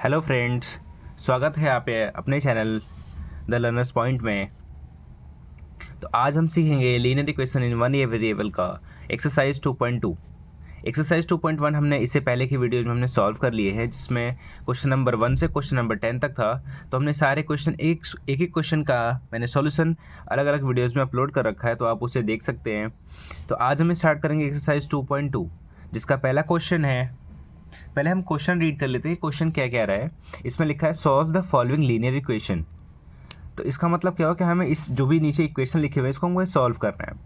Hello friends, स्वागत है आप अपने चैनल द लर्नर्स पॉइंट में। तो आज हम सीखेंगे linear equation in one year variable का एक्सरसाइज 2.2। एक्सरसाइज 2.1 हमने इससे पहले की वीडियो में हमने सॉल्व कर लिए हैं, जिसमें क्वेश्चन नंबर 1 से क्वेश्चन नंबर 10 तक था। तो हमने सारे क्वेश्चन एक एक क्वेश्चन का मैंने सॉल्यूशन अलग अलग वीडियोज़ में अपलोड कर रखा है, तो आप उसे देख सकते हैं। तो आज हम स्टार्ट करेंगे एक्सरसाइज 2.2, जिसका पहला क्वेश्चन है। पहले हम क्वेश्चन रीड कर लेते हैं। क्वेश्चन क्या कह रहा है, इसमें लिखा है solve the following linear equation. तो इसका मतलब क्या हो कि हमें इस जो भी नीचे इक्वेशन लिखे हुए हैं इसको हमको सॉल्व करना है।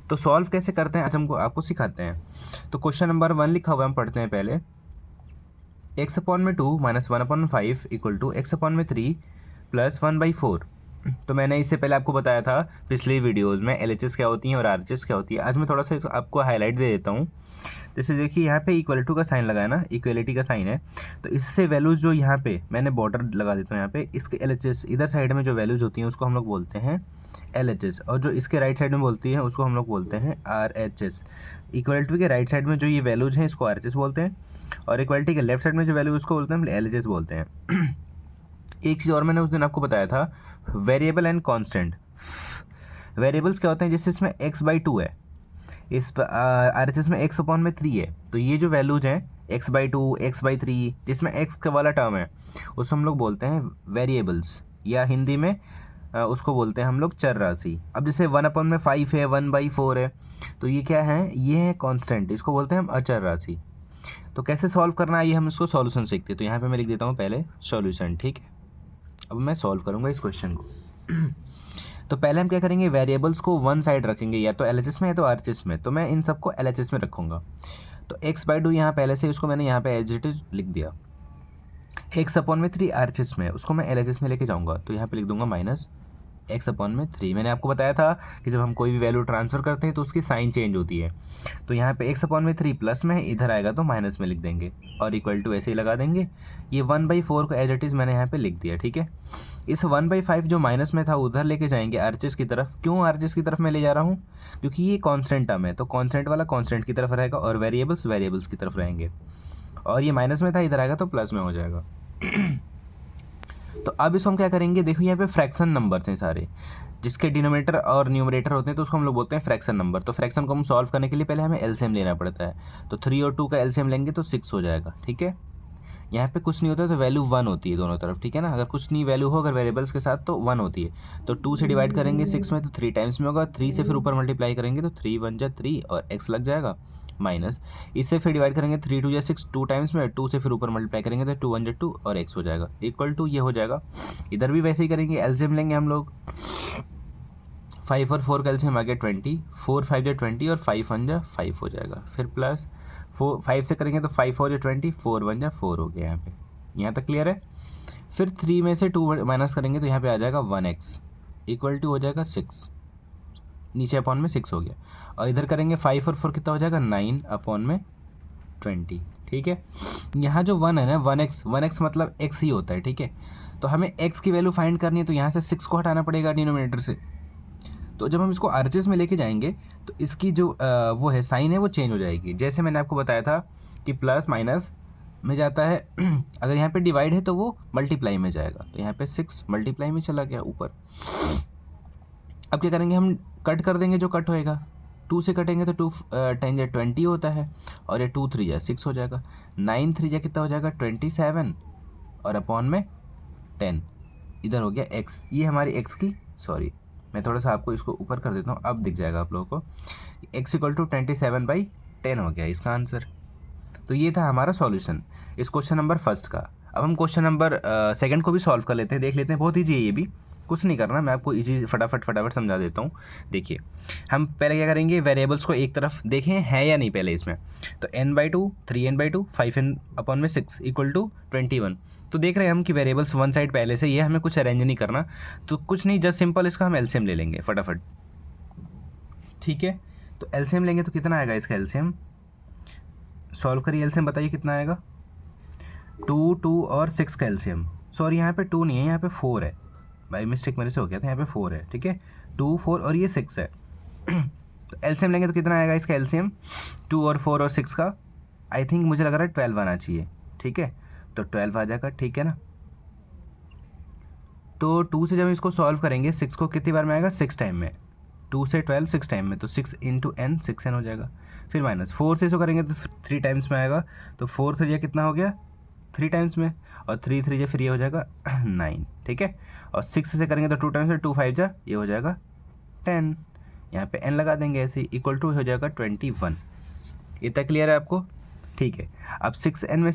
तो सॉल्व कैसे करते हैं आज हमको आपको सिखाते हैं। तो क्वेश्चन नंबर 1 लिखा हुआ है, हम पढ़ते हैं पहले। x/2 - 1/5 = x/3 + 1/4। तो मैंने इससे पहले आपको बताया था पिछली वीडियोज़ में LHS क्या होती हैं और RHS क्या होती है। आज मैं थोड़ा सा आपको हाईलाइट दे देता हूँ। जैसे देखिए यहाँ पे इक्वल टू का साइन लगा है ना, इक्वलिटी का साइन है। तो इससे वैल्यूज़ जो यहाँ पे मैंने बॉर्डर लगा देता हूँ यहाँ पे, इसके LHS इधर साइड में जो वैल्यूज़ होती हैं उसको हम लोग बोलते हैं LHS, और जो इसके राइट साइड में बोलती है उसको हम लोग बोलते हैं RHS। इक्वलिटी के राइट साइड में जो ये वैल्यूज़ हैं इसको RHS बोलते हैं, और इक्वलिटी के लेफ्ट साइड में जो वैल्यू उसको बोलते हैं LHS बोलते हैं। एक चीज़ और मैंने उस दिन आपको बताया था, वेरिएबल एंड कांस्टेंट। वेरिएबल्स क्या होते हैं, जैसे इसमें x/2 है, इस RHS में x/3 है। तो ये जो वैल्यूज हैं x/2, x/3, जिसमें x का वाला टर्म है उसको हम लोग बोलते हैं वेरिएबल्स, या हिंदी में उसको बोलते हैं हम लोग चर राशि। अब जैसे 1/5 है, 1/4 है, तो ये क्या है, ये है कांस्टेंट, इसको बोलते हैं हम अचर राशि। तो कैसे सॉल्व करना है ये हम इसको सॉल्यूशन सीखते हैं। तो यहाँ पे मैं लिख देता हूँ पहले सॉल्यूशन, ठीक है। अब मैं सॉल्व करूँगा इस क्वेश्चन को। तो पहले हम क्या करेंगे, वेरिएबल्स को वन साइड रखेंगे, या तो LHS में या तो RHS में। तो मैं इन सबको LHS में रखूँगा। तो x/2 यहाँ पहले से उसको मैंने यहाँ पे एज इट इज लिख दिया। x/3 RHS में, उसको मैं LHS में लेके जाऊँगा, तो यहाँ पे लिख दूंगा -x/3। मैंने आपको बताया था कि जब हम कोई भी वैल्यू ट्रांसफ़र करते हैं तो उसकी साइन चेंज होती है। तो यहाँ पे x/3 प्लस में, इधर आएगा तो माइनस में लिख देंगे, और इक्वल टू ऐसे ही लगा देंगे। ये 1/4 को एज इट इज़ मैंने यहाँ पे लिख दिया, ठीक है। इस 1/5 जो माइनस में था उधर लेके जाएंगे RHS की तरफ। क्यों RHS की तरफ मैं ले जा रहा हूँ, क्योंकि ये कांस्टेंट टर्म है, तो कांस्टेंट वाला कांस्टेंट की तरफ रहेगा, और वेरिएबल्स वेरिएबल्स की तरफ रहेंगे। और ये माइनस में था, इधर आएगा तो प्लस में हो जाएगा। तो अब इसको हम क्या करेंगे, देखो यहाँ पे फ्रैक्शन नंबर्स हैं सारे, जिसके डिनोमिनेटर और न्यूमरेटर होते हैं, तो उसको हम लोग बोलते हैं फ्रैक्शन नंबर। तो फ्रैक्शन को हम सॉल्व करने के लिए पहले हमें एलसीएम लेना पड़ता है। तो 3 और 2 का एलसीएम लेंगे तो 6 हो जाएगा, ठीक है। यहाँ पे कुछ नहीं होता तो वैल्यू 1 होती है दोनों तरफ, ठीक है ना। अगर कुछ नहीं वैल्यू हो अगर वेरिएबल्स के साथ तो 1 होती है। तो 2 से डिवाइड करेंगे 6 में तो 3 टाइम्स में होगा। 3 से फिर ऊपर मल्टीप्लाई करेंगे तो 3 1 जा 3 और x लग जाएगा, माइनस इससे फिर डिवाइड करेंगे 3 2 जा 6, 2 टाइम्स में, 2 से फिर ऊपर मल्टीप्लाई करेंगे तो 2 1 जा 2 और x हो जाएगा, इक्वल टू ये हो जाएगा। इधर भी वैसे ही करेंगे, एलसीएम लेंगे हम लोग। 5 और 4 का एलसीएम आ गया 20, 4 5 जा 20 और 5 1 जा 5 हो जाएगा। फिर प्लस 5 से करेंगे तो 5 4 जा 20, 4 1 जा 4 हो गया। यहाँ तक क्लियर है। फिर 3 में से 2 माइनस करेंगे तो यहाँ पे आ जाएगा 1x इक्वल टू हो जाएगा 6, नीचे अपॉन में 6 हो गया। और इधर करेंगे 5 और 4 कितना हो जाएगा 9 अपॉन में 20, ठीक है। यहाँ जो 1 है ना, 1x मतलब x ही होता है, ठीक है। तो हमें x की वैल्यू फाइंड करनी है, तो यहाँ से 6 को हटाना पड़ेगा डिनोमिनेटर से। तो जब हम इसको RHS में लेके जाएंगे तो इसकी जो वो है साइन है वो चेंज हो जाएगी। जैसे मैंने आपको बताया था कि प्लस माइनस में जाता है, अगर यहाँ पे डिवाइड है तो वो मल्टीप्लाई में जाएगा। तो यहाँ पे 6 मल्टीप्लाई में चला गया ऊपर। अब क्या करेंगे, हम कट कर देंगे जो कट होएगा। 2 से कटेंगे तो 2 10 जा 20 होता है, और ये 2 3 जा 6 हो जाएगा। 9 3 जा कितना हो जाएगा 27, और अपॉन में 10 इधर हो गया x। ये हमारी x की, सॉरी मैं थोड़ा सा आपको इसको ऊपर कर देता हूँ, अब दिख जाएगा आप लोगों को। x = 27/10 हो गया इसका आंसर। तो ये था हमारा सॉल्यूशन इस क्वेश्चन नंबर फर्स्ट का। अब हम क्वेश्चन नंबर सेकंड को भी सॉल्व कर लेते हैं, देख लेते हैं। बहुत ईजी है ये भी, कुछ नहीं करना, मैं आपको ईजी फटाफट समझा देता हूँ। देखिए हम पहले क्या करेंगे, वेरिएबल्स को एक तरफ देखें है या नहीं पहले इसमें। तो n/2, 3n/2, 5n/6 = 21। तो देख रहे हैं हम कि वेरिएबल्स वन साइड पहले से, ये हमें कुछ अरेंज नहीं करना। तो कुछ नहीं, जस्ट सिंपल इसका हम एलसीएम ले लेंगे फटाफट, ठीक है। तो एलसीएम लेंगे तो कितना आएगा इसका एलसीएम, सॉल्व करिए एलसीएम, बताइए कितना आएगा। 2 2 और 6 का एलसीएम, सॉरी यहाँ पे 2 नहीं है, यहाँ पे 4 है, बाई मिस्टेक मेरे से हो गया था। यहाँ पे 4 है, ठीक है। 2 4 और ये 6 है। तो एलसीएम लेंगे तो कितना आएगा इसका एलसीएम, 2 और 4 और 6 का, आई थिंक मुझे लग रहा है 12 आना चाहिए, ठीक है। तो 12 आ जाएगा, ठीक है ना। तो 2 से जब हम इसको सॉल्व करेंगे 6 को कितनी बार में आएगा, 6 टाइम में, 2 से 12 6 टाइम में, तो 6 इंटू एन 6n हो जाएगा। फिर माइनस 4 से इसको करेंगे तो 3 टाइम्स में आएगा, तो 4 3 कितना हो गया, 3 टाइम्स में, और 3 3 फ्री हो जाएगा 9, ठीक है। और 6 से करेंगे तो 2 टाइम्स में, 2 5 ये हो जाएगा 10, यहाँ पे n लगा देंगे ऐसे, इक्वल टू हो जाएगा 21। इतना क्लियर है आपको, ठीक है। अब 6n में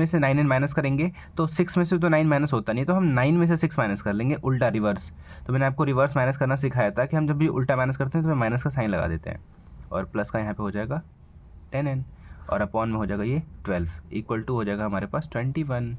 से 9n माइनस करेंगे तो 6 में से तो 9 माइनस होता नहीं, तो हम 9 में से 6 माइनस कर लेंगे, उल्टा रिवर्स। तो मैंने आपको रिवर्स माइनस करना सिखाया था कि हम जब भी उल्टा माइनस करते हैं तो माइनस का साइन लगा देते हैं, और प्लस का यहाँ पे हो जाएगा 10n, और अपॉन में हो जाएगा ये 12, इक्वल टू हो जाएगा हमारे पास 21।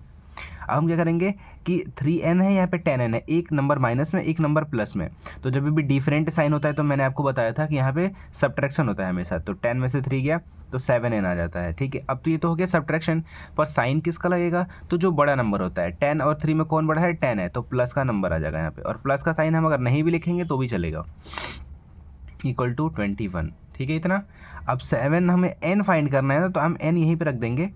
अब हम क्या करेंगे कि 3n है, यहाँ पे 10n है, एक नंबर माइनस में एक नंबर प्लस में, तो जब भी डिफरेंट साइन होता है तो मैंने आपको बताया था कि यहाँ पे सब्ट्रैक्शन होता है हमेशा, तो 10 में से 3 गया तो 7n आ जाता है, ठीक है। अब तो ये तो हो गया सब्ट्रैक्शन, पर साइन किसका लगेगा, तो जो बड़ा नंबर होता है 10 और 3 में कौन बड़ा है, 10 है, तो प्लस का नंबर आ जाएगा यहाँ पे, और प्लस का साइन हम अगर नहीं भी लिखेंगे तो भी चलेगा, इक्वल टू 21, ठीक है इतना। अब 7 हमें n फाइंड करना है ना, तो हम n यहीं पे रख देंगे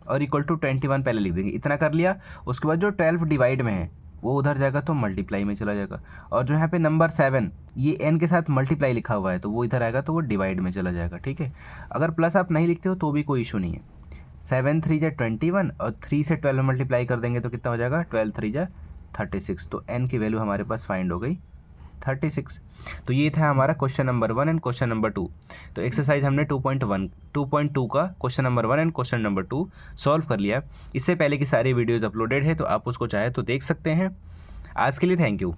और इक्वल टू 21 पहले लिख देंगे, इतना कर लिया। उसके बाद जो 12 डिवाइड में है वो उधर जाएगा तो मल्टीप्लाई में चला जाएगा, और जो यहाँ पे नंबर 7 ये n के साथ मल्टीप्लाई लिखा हुआ है तो वो इधर आएगा तो वो डिवाइड में चला जाएगा, ठीक है। अगर प्लस आप नहीं लिखते हो तो भी कोई इशू नहीं है। 7 3 21 और 3 से 12 मल्टीप्लाई कर देंगे तो कितना हो जाएगा, 12 3 36, तो n की वैल्यू हमारे पास फाइंड हो गई 36। तो ये था हमारा question number 1 and question number 2। तो एक्सरसाइज हमने 2.2 का question number 1 and question number 2 solve कर लिया। इससे पहले की सारी वीडियोज़ अपलोडेड है, तो आप उसको चाहे तो देख सकते हैं। आज के लिए थैंक यू।